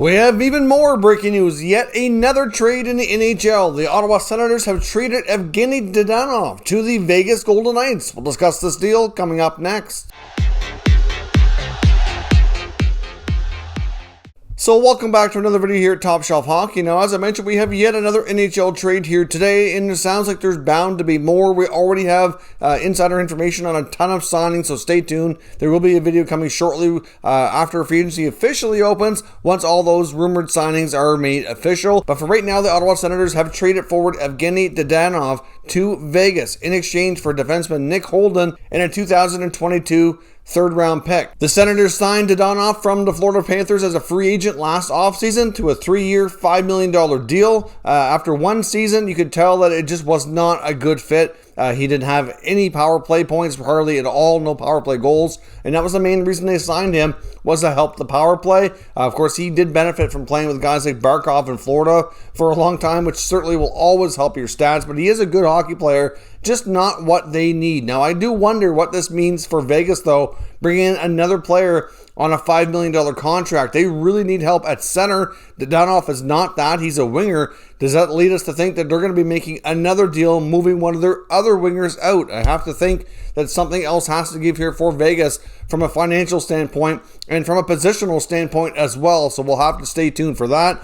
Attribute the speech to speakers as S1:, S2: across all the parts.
S1: We have even more breaking news. Yet another trade in the NHL. The Ottawa Senators have traded Evgeni Dadonov to the Vegas Golden Knights. We'll discuss this deal coming up next. So welcome back to another video here at Top Shelf Hockey. Now, as I mentioned, we have yet another NHL trade here today, and it sounds like there's bound to be more. We already have insider information on a ton of signings, so stay tuned. There will be a video coming shortly after free agency officially opens, once all those rumored signings are made official. But for right now, the Ottawa Senators have traded forward Evgeni Dadonov to Vegas in exchange for defenseman Nick Holden and a 2022 third-round pick. The Senators signed Dadonov from the Florida Panthers as a free agent last offseason to a 3-year, $5 million deal. After one season, you could tell that it just was not a good fit. He didn't have any power play points, hardly at all, no power play goals, and that was the main reason they signed him, was to help the power play. Of course, he did benefit from playing with guys like Barkov in Florida for a long time, which certainly will always help your stats, but he is a good hockey player, just not what they need. Now, I do wonder what this means for Vegas, though, bringing in another player on a $5 million contract. They really need help at center. Dadonov is not that. He's a winger. Does that lead us to think that they're going to be making another deal, moving one of their other wingers out? I have to think that something else has to give here for Vegas from a financial standpoint and from a positional standpoint as well. So we'll have to stay tuned for that.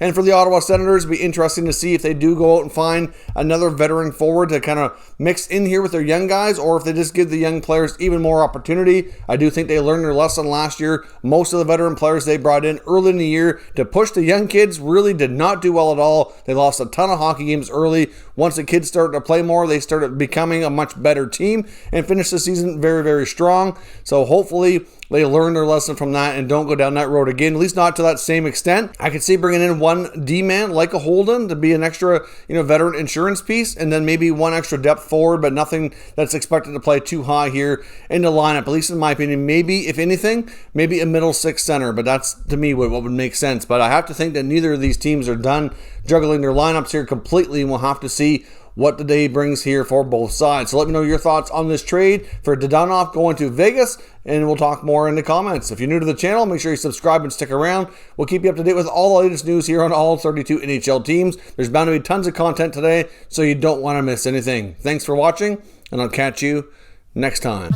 S1: And for the Ottawa Senators, it'll be interesting to see if they do go out and find another veteran forward to kind of mix in here with their young guys, or if they just give the young players even more opportunity. I do think they learned their lesson last year. Most of the veteran players they brought in early in the year to push the young kids really did not do well at all. They lost a ton of hockey games early. Once the kids started to play more, they started becoming a much better team and finished the season very, very strong. So hopefully they learn their lesson from that and don't go down that road again, at least not to that same extent. I could see bringing in one D-man like a Holden to be an extra, veteran insurance piece, and then maybe one extra depth forward, but nothing that's expected to play too high here in the lineup, at least in my opinion. Maybe, if anything, maybe a middle six center, but that's, to me, what would make sense. But I have to think that neither of these teams are done juggling their lineups here completely, and we'll have to see what the day brings here for both sides. So let me know your thoughts on this trade for Dadonov going to Vegas, and we'll talk more in the comments. If you're new to the channel, make sure you subscribe and stick around. We'll keep you up to date with all the latest news here on all 32 NHL teams. There's bound to be tons of content today, so you don't want to miss anything. Thanks for watching, and I'll catch you next time.